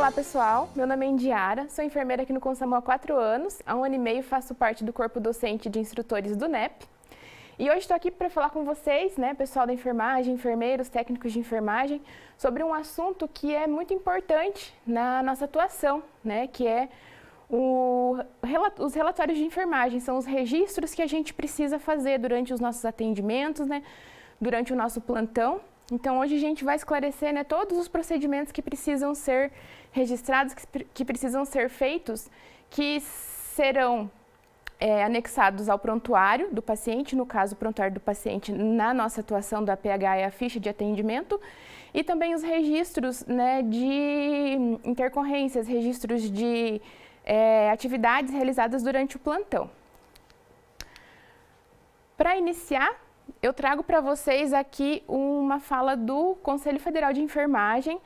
Olá pessoal, meu nome é Indiara, sou enfermeira aqui no Consamu há 4 anos, há 1 ano e meio faço parte do corpo docente de instrutores do NEP. E hoje estou aqui para falar com vocês, pessoal da enfermagem, enfermeiros, técnicos de enfermagem, sobre um assunto que é muito importante na nossa atuação, que é os relatórios de enfermagem, são os registros que a gente precisa fazer durante os nossos atendimentos, durante o nosso plantão. Então, hoje a gente vai esclarecer todos os procedimentos que precisam ser registrados, que precisam ser feitos, que serão anexados ao prontuário do paciente, no caso, o prontuário do paciente na nossa atuação do APH é a ficha de atendimento, e também os registros de intercorrências, registros de atividades realizadas durante o plantão. Para iniciar, eu trago para vocês aqui uma fala do Conselho Federal de Enfermagem.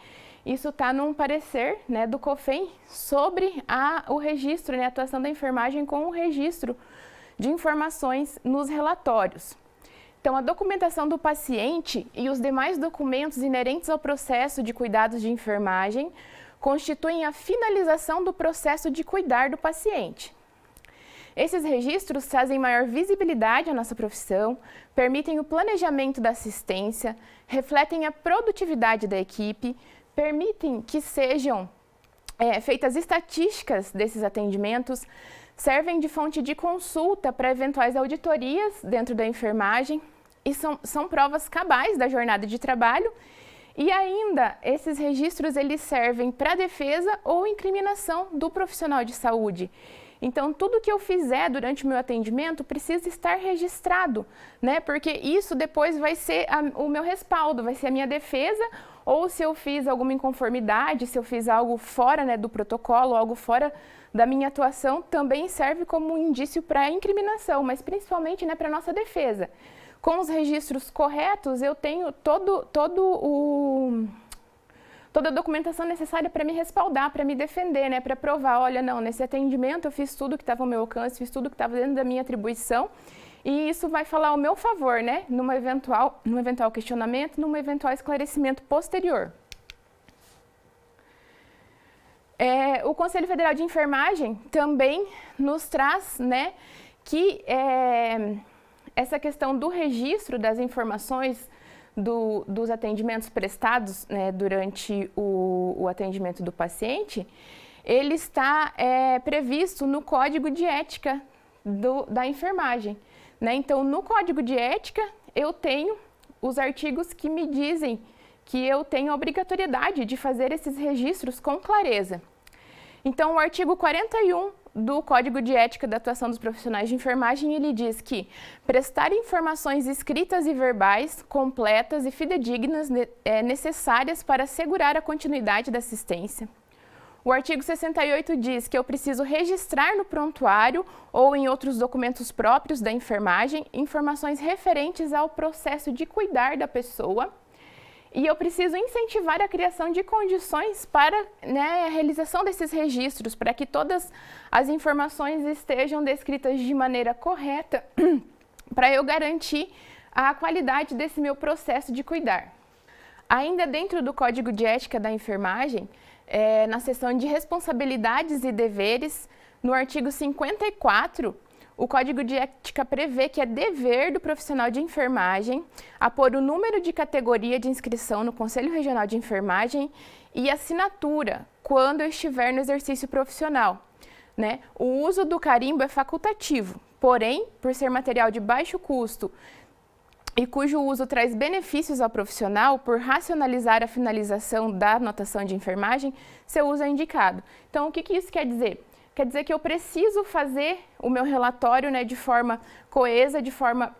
Isso está num parecer do COFEN sobre o registro, a atuação da enfermagem com o registro de informações nos relatórios. Então, a documentação do paciente e os demais documentos inerentes ao processo de cuidados de enfermagem constituem a finalização do processo de cuidar do paciente. Esses registros trazem maior visibilidade à nossa profissão, permitem o planejamento da assistência, refletem a produtividade da equipe, permitem que sejam feitas estatísticas desses atendimentos, servem de fonte de consulta para eventuais auditorias dentro da enfermagem e são provas cabais da jornada de trabalho. E ainda, esses registros eles servem para defesa ou incriminação do profissional de saúde. Então, tudo que eu fizer durante o meu atendimento precisa estar registrado, porque isso depois vai ser o meu respaldo, vai ser a minha defesa, ou se eu fiz alguma inconformidade, se eu fiz algo fora do protocolo, algo fora da minha atuação, também serve como um indício para a incriminação, mas principalmente para a nossa defesa. Com os registros corretos, eu tenho toda a documentação necessária para me respaldar, para me defender, para provar, olha, não, nesse atendimento eu fiz tudo que estava ao meu alcance, fiz tudo que estava dentro da minha atribuição, e isso vai falar ao meu favor, num eventual questionamento, num eventual esclarecimento posterior. O Conselho Federal de Enfermagem também nos traz, que essa questão do registro das informações dos atendimentos prestados durante o atendimento do paciente, ele está previsto no Código de Ética da enfermagem. Então, no Código de Ética, eu tenho os artigos que me dizem que eu tenho a obrigatoriedade de fazer esses registros com clareza. Então, o artigo 41 do Código de Ética da Atuação dos Profissionais de Enfermagem, ele diz que prestar informações escritas e verbais, completas e fidedignas necessárias para assegurar a continuidade da assistência. O artigo 68 diz que eu preciso registrar no prontuário ou em outros documentos próprios da enfermagem informações referentes ao processo de cuidar da pessoa. E eu preciso incentivar a criação de condições para a realização desses registros, para que todas as informações estejam descritas de maneira correta, para eu garantir a qualidade desse meu processo de cuidar. Ainda dentro do Código de Ética da Enfermagem, na seção de responsabilidades e deveres, no artigo 54, o Código de Ética prevê que é dever do profissional de enfermagem apor o número de categoria de inscrição no Conselho Regional de Enfermagem e assinatura quando eu estiver no exercício profissional. O uso do carimbo é facultativo, porém, por ser material de baixo custo e cujo uso traz benefícios ao profissional, por racionalizar a finalização da anotação de enfermagem, seu uso é indicado. Então, o que isso quer dizer? Quer dizer que eu preciso fazer o meu relatório de forma coesa, de forma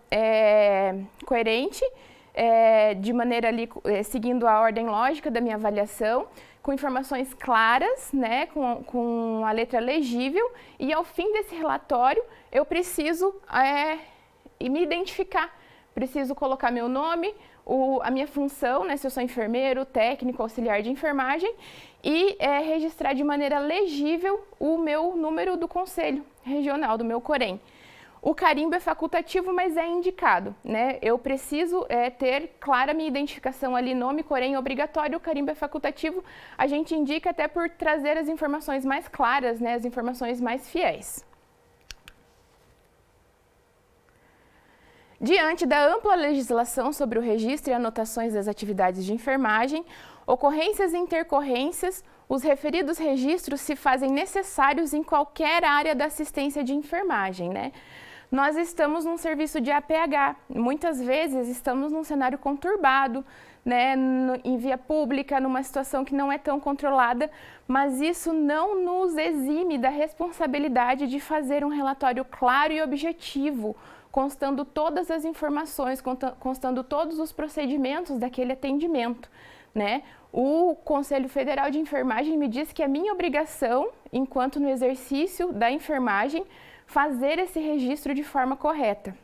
coerente, de maneira ali, seguindo a ordem lógica da minha avaliação, com informações claras, com a letra legível, e ao fim desse relatório eu preciso me identificar, preciso colocar meu nome, a minha função, se eu sou enfermeiro, técnico, auxiliar de enfermagem, e registrar de maneira legível o meu número do Conselho Regional, do meu COREM. O carimbo é facultativo, mas é indicado, né? Eu preciso ter clara minha identificação ali, nome, porém obrigatório. O carimbo é facultativo, a gente indica até por trazer as informações mais claras, né? As informações mais fiéis. Diante da ampla legislação sobre o registro e anotações das atividades de enfermagem, ocorrências e intercorrências, os referidos registros se fazem necessários em qualquer área da assistência de enfermagem, né? Nós estamos num serviço de APH, muitas vezes estamos num cenário conturbado, né, em via pública, numa situação que não é tão controlada, mas isso não nos exime da responsabilidade de fazer um relatório claro e objetivo, constando todas as informações, constando todos os procedimentos daquele atendimento, né? O Conselho Federal de Enfermagem me diz que é minha obrigação, enquanto no exercício da enfermagem, fazer esse registro de forma correta.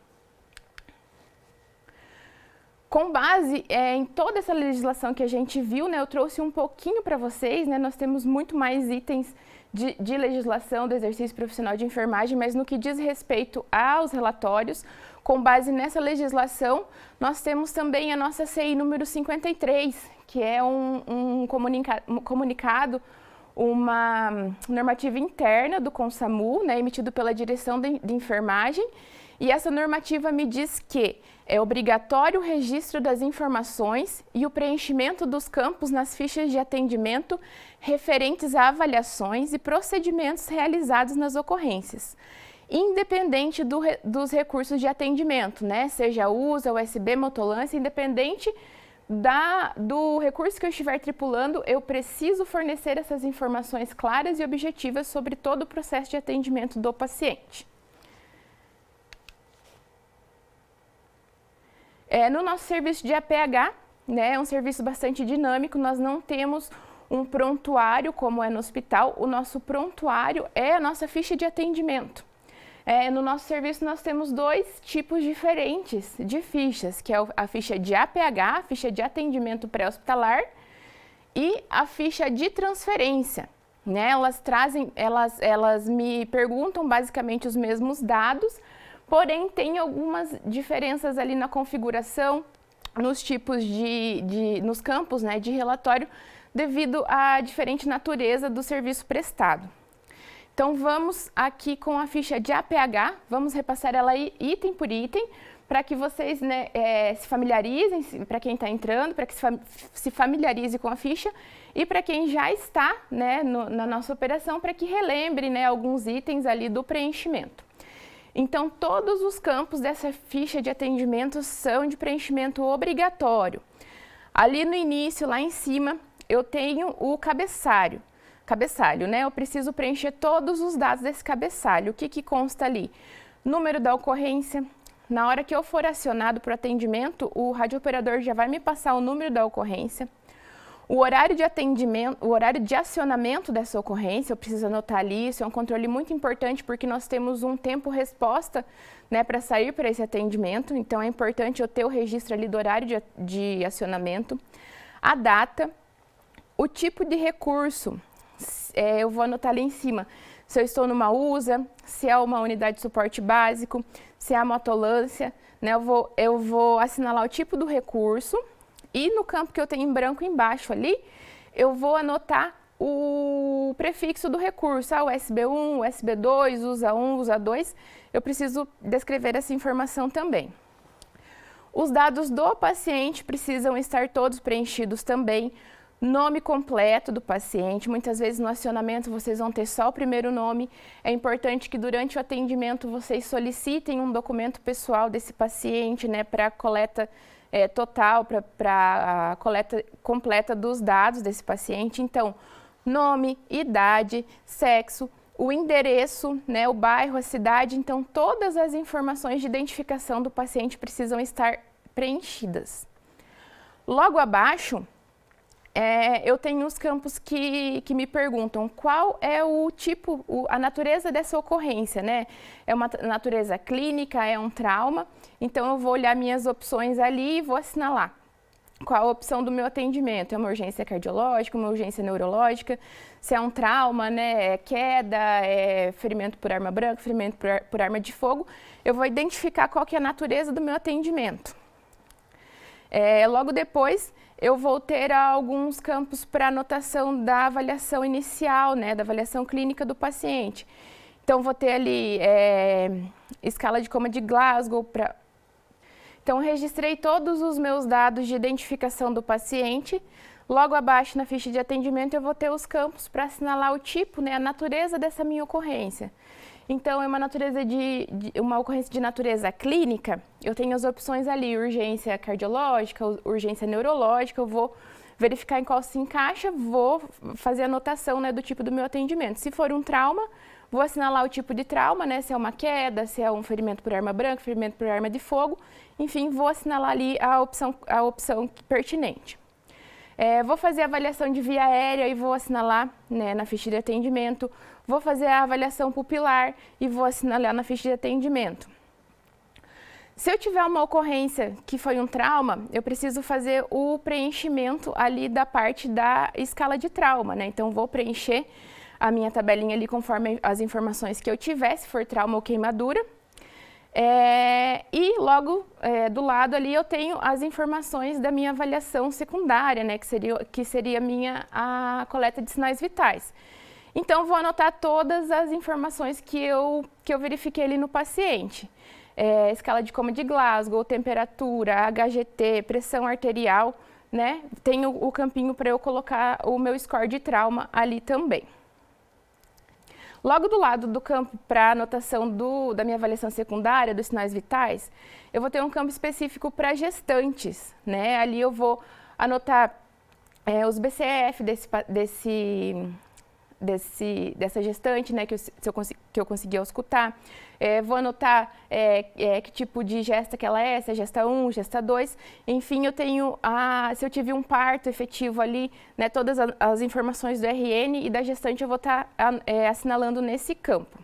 Com base em toda essa legislação que a gente viu, né, eu trouxe um pouquinho para vocês, né, nós temos muito mais itens de legislação do exercício profissional de enfermagem, mas no que diz respeito aos relatórios, com base nessa legislação, nós temos também a nossa CI número 53, que é um comunicado, uma normativa interna do CONSAMU, né, emitido pela Direção de Enfermagem, e essa normativa me diz que é obrigatório o registro das informações e o preenchimento dos campos nas fichas de atendimento referentes a avaliações e procedimentos realizados nas ocorrências, independente dos recursos de atendimento, né? Seja USA, USB, motolância, independente do recurso que eu estiver tripulando, eu preciso fornecer essas informações claras e objetivas sobre todo o processo de atendimento do paciente. No nosso serviço de APH, né, é um serviço bastante dinâmico, nós não temos um prontuário como é no hospital, o nosso prontuário é a nossa ficha de atendimento. No nosso serviço nós temos dois tipos diferentes de fichas, que é a ficha de APH, a ficha de atendimento pré-hospitalar, e a ficha de transferência, né? Elas me perguntam basicamente os mesmos dados, porém tem algumas diferenças ali na configuração, nos tipos nos campos, né, de relatório, devido à diferente natureza do serviço prestado. Então vamos aqui com a ficha de APH, vamos repassar ela aí item por item, para que vocês, né, se familiarizem, para quem está entrando, para que se familiarize com a ficha, e para quem já está, né, na nossa operação, para que relembre, né, alguns itens ali do preenchimento. Então, todos os campos dessa ficha de atendimento são de preenchimento obrigatório. Ali no início, lá em cima, eu tenho o cabeçalho, né? Eu preciso preencher todos os dados desse cabeçalho. O que consta ali? Número da ocorrência. Na hora que eu for acionado para o atendimento, o radiooperador já vai me passar o número da ocorrência. O horário de atendimento, o horário de acionamento dessa ocorrência, eu preciso anotar ali, isso é um controle muito importante porque nós temos um tempo-resposta, né, para sair para esse atendimento, então é importante eu ter o registro ali do horário de acionamento. A data, o tipo de recurso, eu vou anotar ali em cima, se eu estou numa USA, se é uma unidade de suporte básico, se é a motolância, né, eu vou assinalar o tipo do recurso. E no campo que eu tenho em branco embaixo ali, eu vou anotar o prefixo do recurso, USB1, USB2, USA1, USA2, eu preciso descrever essa informação também. Os dados do paciente precisam estar todos preenchidos também, nome completo do paciente, muitas vezes no acionamento vocês vão ter só o primeiro nome, é importante que durante o atendimento vocês solicitem um documento pessoal desse paciente, né, para a coleta total, para a coleta completa dos dados desse paciente. Então, nome, idade, sexo, o endereço, né, o bairro, a cidade. Então, todas as informações de identificação do paciente precisam estar preenchidas. Logo abaixo, eu tenho os campos que me perguntam qual é o tipo, a natureza dessa ocorrência, né? É uma natureza clínica, é um trauma, então eu vou olhar minhas opções ali e vou assinalar. qual a opção do meu atendimento. É uma urgência cardiológica, uma urgência neurológica, se é um trauma, né, é queda, é ferimento por arma branca, ferimento por arma de fogo. Eu vou identificar qual que é a natureza do meu atendimento. Logo depois, eu vou ter alguns campos para anotação da avaliação inicial, né, da avaliação clínica do paciente. Então, vou ter ali escala de coma de Glasgow para... Então, registrei todos os meus dados de identificação do paciente. Logo abaixo, na ficha de atendimento, eu vou ter os campos para assinalar o tipo, né, a natureza dessa minha ocorrência. Então, é uma ocorrência de natureza clínica, eu tenho as opções ali, urgência cardiológica, urgência neurológica, eu vou verificar em qual se encaixa, vou fazer a anotação, né, do tipo do meu atendimento. Se for um trauma, vou assinalar o tipo de trauma, né, se é uma queda, se é um ferimento por arma branca, ferimento por arma de fogo, enfim, vou assinalar ali a opção pertinente. Vou fazer a avaliação de via aérea e vou assinalar, né, na ficha de atendimento. Vou fazer a avaliação pupilar e vou assinalar na ficha de atendimento. Se eu tiver uma ocorrência que foi um trauma, eu preciso fazer o preenchimento ali da parte da escala de trauma, né? Então, vou preencher a minha tabelinha ali conforme as informações que eu tiver, se for trauma ou queimadura. E logo do lado ali eu tenho as informações da minha avaliação secundária, né, que seria a coleta de sinais vitais. Então, vou anotar todas as informações que eu verifiquei ali no paciente. Escala de coma de Glasgow, temperatura, HGT, pressão arterial, né? Tenho o campinho para eu colocar o meu score de trauma ali também. Logo do lado do campo para anotação da minha avaliação secundária, dos sinais vitais, eu vou ter um campo específico para gestantes, né? Ali eu vou anotar os BCF dessa gestante, né, que eu consegui auscultar. Vou anotar que tipo de gesta que ela é, se é gesta 1, gesta 2. Enfim, eu tenho, se eu tive um parto efetivo ali, né, todas as informações do RN e da gestante eu vou estar assinalando nesse campo.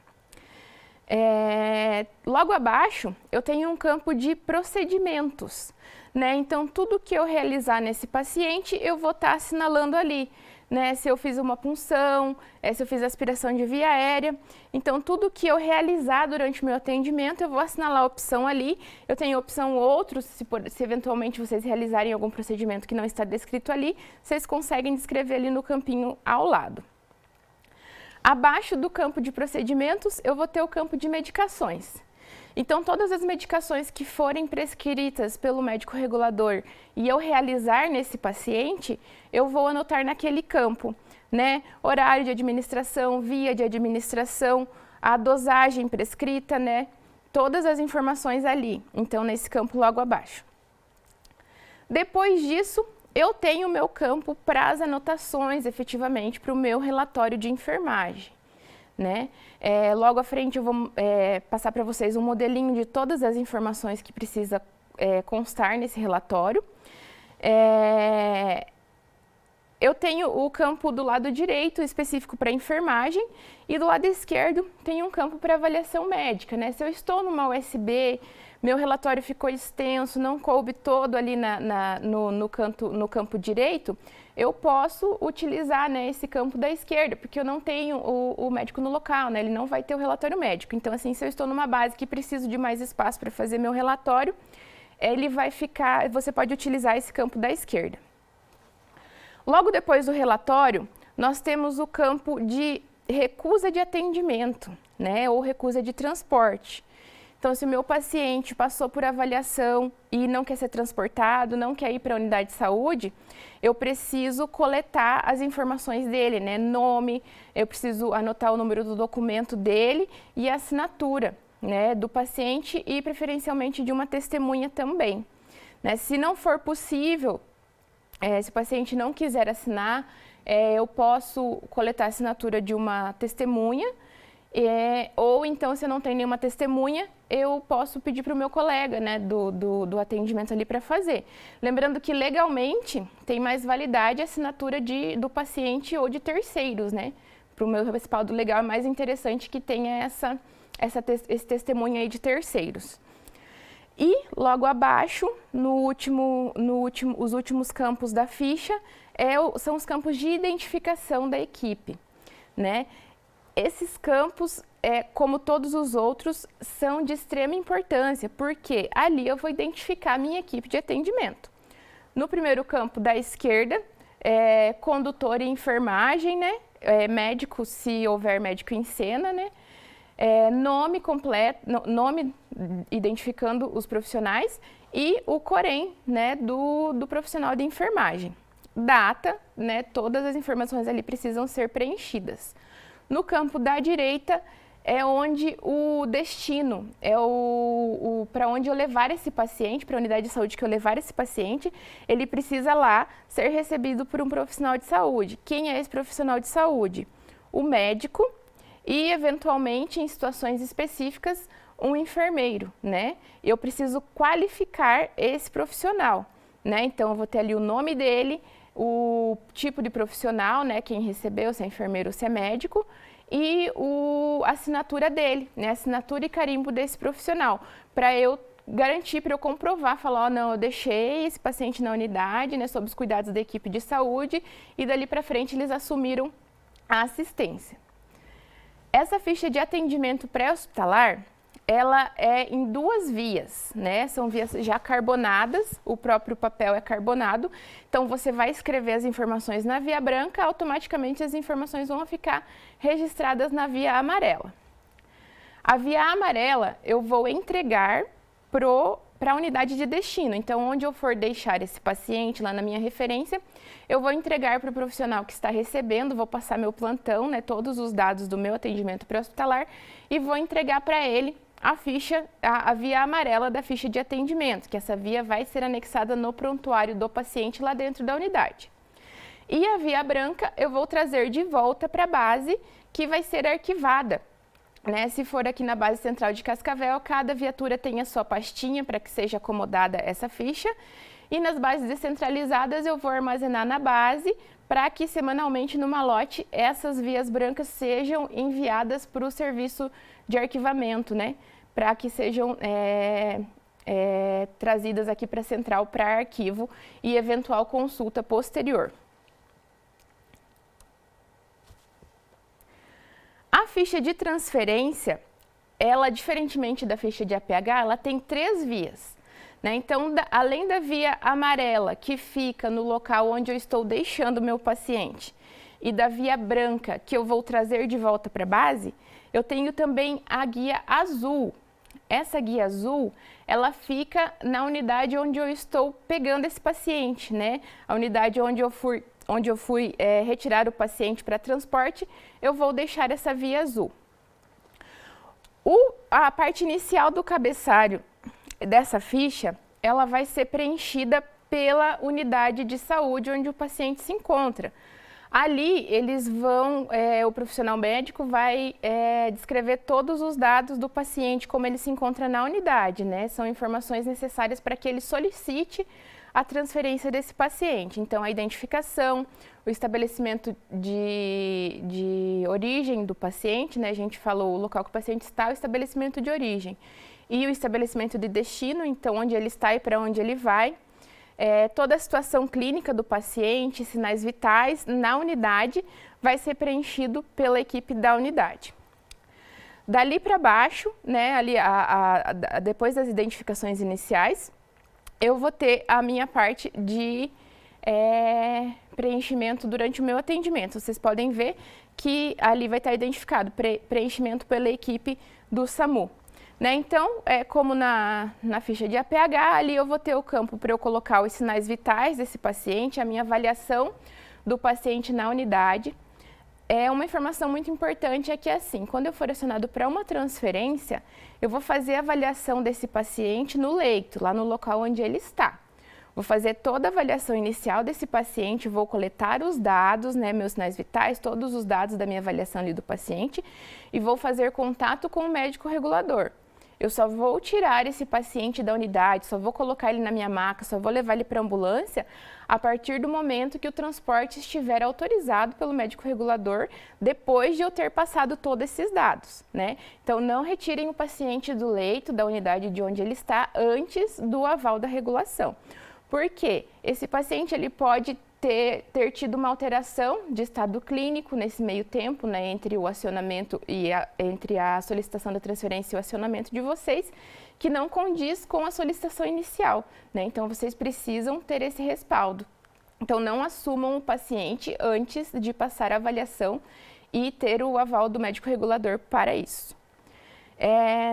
Logo abaixo, eu tenho um campo de procedimentos, né? Então, tudo que eu realizar nesse paciente, eu vou estar assinalando ali. Né, se eu fiz uma punção, se eu fiz aspiração de via aérea. Então, tudo que eu realizar durante o meu atendimento, eu vou assinalar a opção ali. Eu tenho a opção outros, se eventualmente vocês realizarem algum procedimento que não está descrito ali, vocês conseguem descrever ali no campinho ao lado. Abaixo do campo de procedimentos, eu vou ter o campo de medicações. Então, todas as medicações que forem prescritas pelo médico regulador e eu realizar nesse paciente, eu vou anotar naquele campo, né? Horário de administração, via de administração, a dosagem prescrita, né? Todas as informações ali, então, nesse campo logo abaixo. Depois disso, eu tenho o meu campo para as anotações, efetivamente, para o meu relatório de enfermagem. Né? Logo à frente eu vou passar para vocês um modelinho de todas as informações que precisa constar nesse relatório. Eu tenho o campo do lado direito específico para enfermagem e do lado esquerdo tem um campo para avaliação médica, né? Se eu estou numa USB, meu relatório ficou extenso, não coube todo ali no campo direito, eu posso utilizar, né, esse campo da esquerda, porque eu não tenho o médico no local, né, ele não vai ter o relatório médico. Então, assim, se eu estou numa base que preciso de mais espaço para fazer meu relatório, ele vai ficar, você pode utilizar esse campo da esquerda. Logo depois do relatório, nós temos o campo de recusa de atendimento, né, ou recusa de transporte. Então, se o meu paciente passou por avaliação e não quer ser transportado, não quer ir para a unidade de saúde, eu preciso coletar as informações dele, né? Nome, eu preciso anotar o número do documento dele e a assinatura, né, do paciente e preferencialmente de uma testemunha também. Né? Se não for possível, se o paciente não quiser assinar, eu posso coletar a assinatura de uma testemunha. Ou então, se eu não tenho nenhuma testemunha, eu posso pedir para o meu colega, né, do atendimento ali para fazer. Lembrando que legalmente tem mais validade a assinatura do paciente ou de terceiros, né? Para o meu respaldo legal é mais interessante que tenha esse testemunho aí de terceiros. E logo abaixo, os últimos campos da ficha, são os campos de identificação da equipe, né? Esses campos, como todos os outros, são de extrema importância, porque ali eu vou identificar a minha equipe de atendimento. No primeiro campo da esquerda, condutor e enfermagem, né? Médico, se houver médico em cena, né? Nome completo, nome identificando os profissionais e o COREM, né, do profissional de enfermagem. Data, né, todas as informações ali precisam ser preenchidas. No campo da direita é onde o destino, para onde eu levar esse paciente, para a unidade de saúde que eu levar esse paciente, ele precisa lá ser recebido por um profissional de saúde. Quem é esse profissional de saúde? O médico e, eventualmente, em situações específicas, um enfermeiro, né? Eu preciso qualificar esse profissional, né? Então, eu vou ter ali o nome dele, o tipo de profissional, né? Quem recebeu, se é enfermeiro ou se é médico, e a assinatura dele, né? Assinatura e carimbo desse profissional, para eu garantir, para eu comprovar, falar, não, eu deixei esse paciente na unidade, né? Sob os cuidados da equipe de saúde, e dali para frente eles assumiram a assistência. Essa ficha de atendimento pré-hospitalar, ela é em duas vias, né? São vias já carbonadas, o próprio papel é carbonado, então você vai escrever as informações na via branca, automaticamente as informações vão ficar registradas na via amarela. A via amarela eu vou entregar para a unidade de destino, então onde eu for deixar esse paciente lá na minha referência, eu vou entregar para o profissional que está recebendo, vou passar meu plantão, né, todos os dados do meu atendimento pré-hospitalar e vou entregar para ele a ficha, a via amarela da ficha de atendimento, que essa via vai ser anexada no prontuário do paciente lá dentro da unidade. E a via branca eu vou trazer de volta para a base, que vai ser arquivada, né? Se for aqui na base central de Cascavel, cada viatura tem a sua pastinha para que seja acomodada essa ficha. E nas bases descentralizadas eu vou armazenar na base para que semanalmente no malote essas vias brancas sejam enviadas para o serviço de arquivamento, né? Para que sejam trazidas aqui para a central para arquivo e eventual consulta posterior. A ficha de transferência, ela, diferentemente da ficha de APH, ela tem 3 vias. Né? Então, além da via amarela, que fica no local onde eu estou deixando o meu paciente, e da via branca, que eu vou trazer de volta para a base, eu tenho também a guia azul. Essa guia azul, ela fica na unidade onde eu estou pegando esse paciente, né? A unidade onde eu fui retirar o paciente para transporte, eu vou deixar essa via azul. A parte inicial do cabeçalho dessa ficha, ela vai ser preenchida pela unidade de saúde onde o paciente se encontra. Ali, o profissional médico vai descrever todos os dados do paciente, como ele se encontra na unidade, né? São informações necessárias para que ele solicite a transferência desse paciente. Então, a identificação, o estabelecimento de origem do paciente, né? A gente falou o local que o paciente está, o estabelecimento de origem. E o estabelecimento de destino, então, onde ele está e para onde ele vai. Toda a situação clínica do paciente, sinais vitais na unidade, vai ser preenchido pela equipe da unidade. Dali para baixo, né, ali, depois das identificações iniciais, eu vou ter a minha parte de preenchimento durante o meu atendimento. Vocês podem ver que ali vai estar identificado preenchimento pela equipe do SAMU. Né? Então, como na ficha de APH, ali eu vou ter o campo para eu colocar os sinais vitais desse paciente, a minha avaliação do paciente na unidade. Uma informação muito importante é que, assim, quando eu for acionado para uma transferência, eu vou fazer a avaliação desse paciente no leito, lá no local onde ele está. Vou fazer toda a avaliação inicial desse paciente, vou coletar os dados, né, meus sinais vitais, todos os dados da minha avaliação ali do paciente, e vou fazer contato com o médico regulador. Eu só vou tirar esse paciente da unidade, só vou colocar ele na minha maca, só vou levar ele para a ambulância a partir do momento que o transporte estiver autorizado pelo médico regulador, depois de eu ter passado todos esses dados, né? Então, não retirem o paciente do leito, da unidade de onde ele está, antes do aval da regulação. Por quê? Esse paciente ele pode ter tido uma alteração de estado clínico nesse meio tempo, né, entre o acionamento e entre a solicitação da transferência e o acionamento de vocês, que não condiz com a solicitação inicial, né? Então, vocês precisam ter esse respaldo. Então, não assumam o paciente antes de passar a avaliação e ter o aval do médico regulador para isso.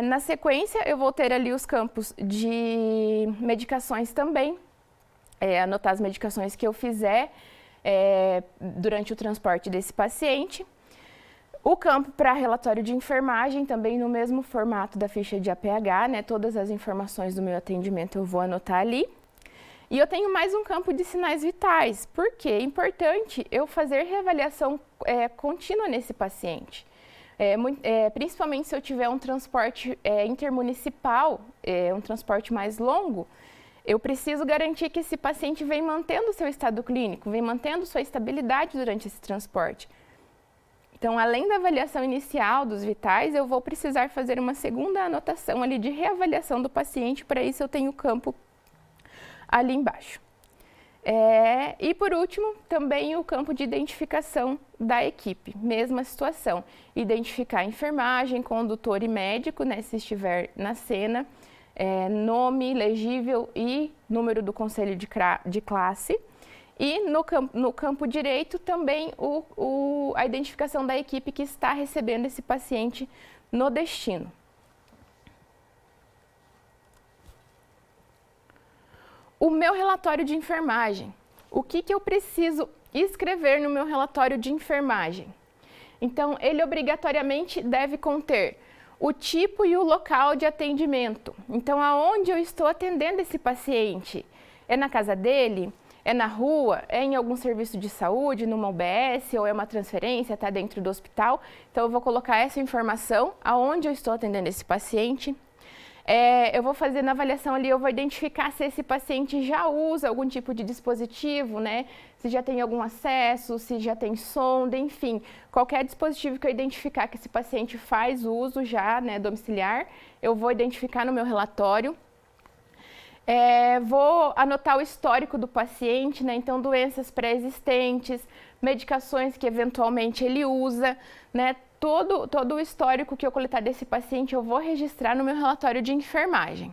Na sequência, eu vou ter ali os campos de medicações também, anotar as medicações que eu fizer durante o transporte desse paciente. O campo para relatório de enfermagem, também no mesmo formato da ficha de APH, né? Todas as informações do meu atendimento eu vou anotar ali. E eu tenho mais um campo de sinais vitais, porque é importante eu fazer reavaliação contínua nesse paciente. Principalmente se eu tiver um transporte intermunicipal, um transporte mais longo, eu preciso garantir que esse paciente vem mantendo seu estado clínico, vem mantendo sua estabilidade durante esse transporte. Então, além da avaliação inicial dos vitais, eu vou precisar fazer uma segunda anotação ali de reavaliação do paciente, para isso eu tenho o campo ali embaixo. E por último, também o campo de identificação da equipe, mesma situação, identificar a enfermagem, condutor e médico, né, se estiver na cena, nome legível e número do conselho de classe. E no campo direito também a identificação da equipe que está recebendo esse paciente no destino. O meu relatório de enfermagem. O que eu preciso escrever no meu relatório de enfermagem? Então, ele obrigatoriamente deve conter o tipo e o local de atendimento. Então, aonde eu estou atendendo esse paciente? É na casa dele? É na rua? É em algum serviço de saúde, numa UBS, ou é uma transferência, está dentro do hospital? Então, eu vou colocar essa informação, aonde eu estou atendendo esse paciente. Eu vou fazer na avaliação ali, eu vou identificar se esse paciente já usa algum tipo de dispositivo, né? Se já tem algum acesso, se já tem sonda, enfim. Qualquer dispositivo que eu identificar que esse paciente faz uso já, né, domiciliar, eu vou identificar no meu relatório. Vou anotar o histórico do paciente, né? Então, doenças pré-existentes, medicações que eventualmente ele usa, né? Todo o histórico que eu coletar desse paciente eu vou registrar no meu relatório de enfermagem.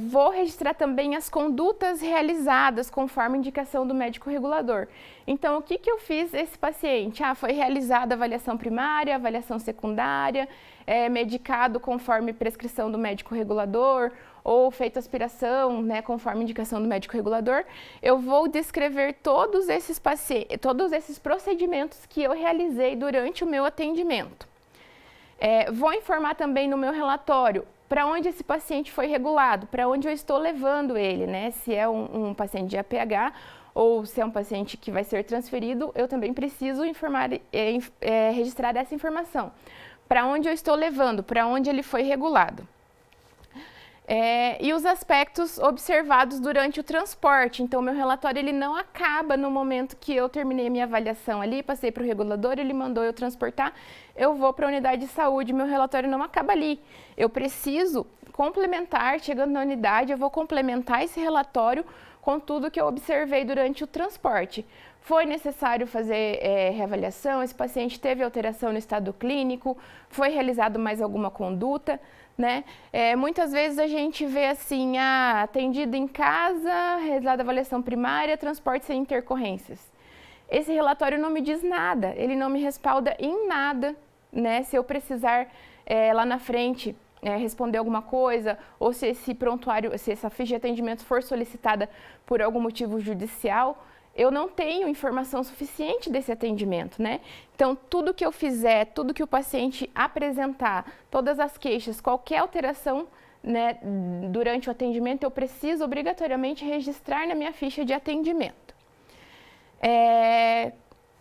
Vou registrar também as condutas realizadas conforme indicação do médico regulador. Então, o que eu fiz esse paciente? Foi realizada avaliação primária, avaliação secundária, medicado conforme prescrição do médico regulador, ou feita aspiração, né, conforme indicação do médico regulador. Eu vou descrever todos esses procedimentos que eu realizei durante o meu atendimento. Vou informar também no meu relatório para onde esse paciente foi regulado, para onde eu estou levando ele, né? Se é um paciente de APH ou se é um paciente que vai ser transferido, eu também preciso registrar essa informação. Para onde eu estou levando, para onde ele foi regulado. E os aspectos observados durante o transporte. Então, meu relatório ele não acaba no momento que eu terminei minha avaliação ali, passei para o regulador, ele mandou eu transportar, eu vou para a unidade de saúde, meu relatório não acaba ali. Eu preciso complementar, chegando na unidade, eu vou complementar esse relatório com tudo que eu observei durante o transporte. Foi necessário fazer reavaliação, esse paciente teve alteração no estado clínico, foi realizado mais alguma conduta, né? Muitas vezes a gente vê assim, atendido em casa, realizada avaliação primária, transporte sem intercorrências. Esse relatório não me diz nada, ele não me respalda em nada, né? Se eu precisar lá na frente responder alguma coisa, ou se esse prontuário, se essa ficha de atendimento for solicitada por algum motivo judicial, eu não tenho informação suficiente desse atendimento, né? Então, tudo que eu fizer, tudo que o paciente apresentar, todas as queixas, qualquer alteração, né, durante o atendimento, eu preciso obrigatoriamente registrar na minha ficha de atendimento.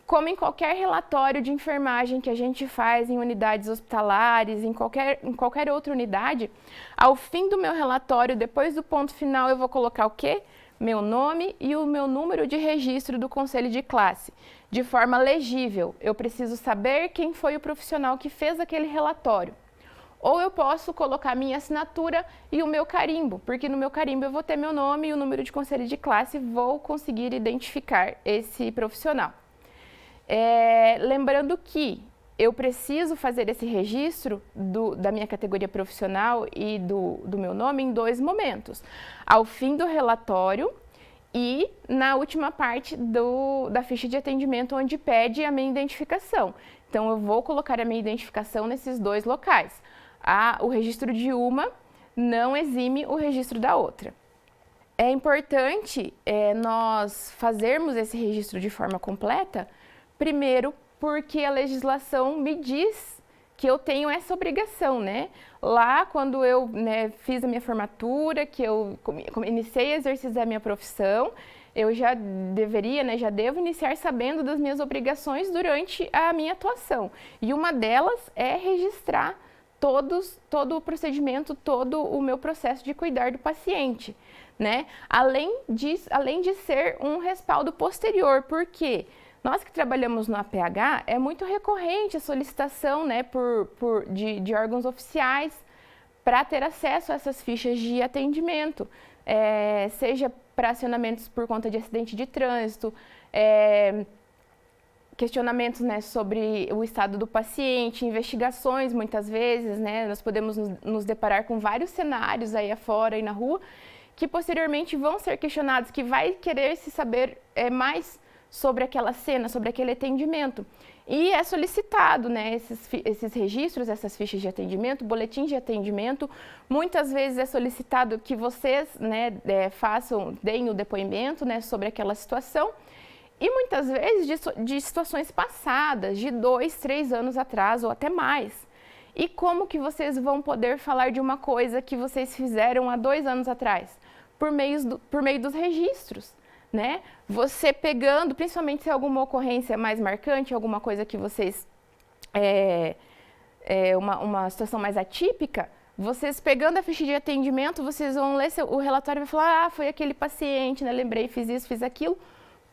Como em qualquer relatório de enfermagem que a gente faz em unidades hospitalares, em qualquer outra unidade, ao fim do meu relatório, depois do ponto final, eu vou colocar o quê? Meu nome e o meu número de registro do conselho de classe, de forma legível. Eu preciso saber quem foi o profissional que fez aquele relatório. Ou eu posso colocar minha assinatura e o meu carimbo, porque no meu carimbo eu vou ter meu nome e o número de conselho de classe, vou conseguir identificar esse profissional. Lembrando que eu preciso fazer esse registro da minha categoria profissional e do meu nome em 2 momentos. Ao fim do relatório e na última parte da ficha de atendimento, onde pede a minha identificação. Então, eu vou colocar a minha identificação nesses 2 locais. O registro de uma não exime o registro da outra. É importante nós fazermos esse registro de forma completa. Primeiro, porque a legislação me diz que eu tenho essa obrigação, né? Lá, quando eu fiz a minha formatura, que eu iniciei a exercer a minha profissão, eu já deveria, já devo iniciar sabendo das minhas obrigações durante a minha atuação. E uma delas é registrar todo o procedimento, todo o meu processo de cuidar do paciente, né? Além de ser um respaldo posterior, porque nós que trabalhamos no APH, é muito recorrente a solicitação de órgãos oficiais para ter acesso a essas fichas de atendimento, seja para acionamentos por conta de acidente de trânsito, questionamentos sobre o estado do paciente, investigações muitas vezes, nós podemos nos deparar com vários cenários aí afora e na rua, que posteriormente vão ser questionados, que vai querer se saber mais sobre aquela cena, sobre aquele atendimento. E é solicitado, esses registros, essas fichas de atendimento, boletins de atendimento. Muitas vezes é solicitado que vocês deem o depoimento sobre aquela situação. E muitas vezes de situações passadas, de 2, 3 anos atrás ou até mais. E como que vocês vão poder falar de uma coisa que vocês fizeram há 2 anos atrás? Por meio dos registros. Você pegando, principalmente se é alguma ocorrência mais marcante, alguma coisa que vocês, uma situação mais atípica, vocês pegando a ficha de atendimento, vocês vão ler o relatório e vão falar, foi aquele paciente, lembrei, fiz isso, fiz aquilo,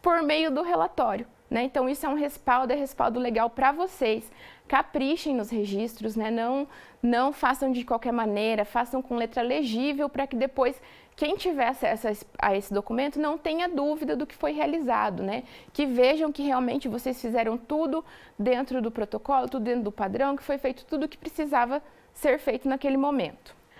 por meio do relatório. Então, isso é um respaldo legal para vocês. Caprichem nos registros, não façam de qualquer maneira, façam com letra legível para que depois quem tiver acesso a esse documento não tenha dúvida do que foi realizado, Que vejam que realmente vocês fizeram tudo dentro do protocolo, tudo dentro do padrão, que foi feito tudo o que precisava ser feito naquele momento.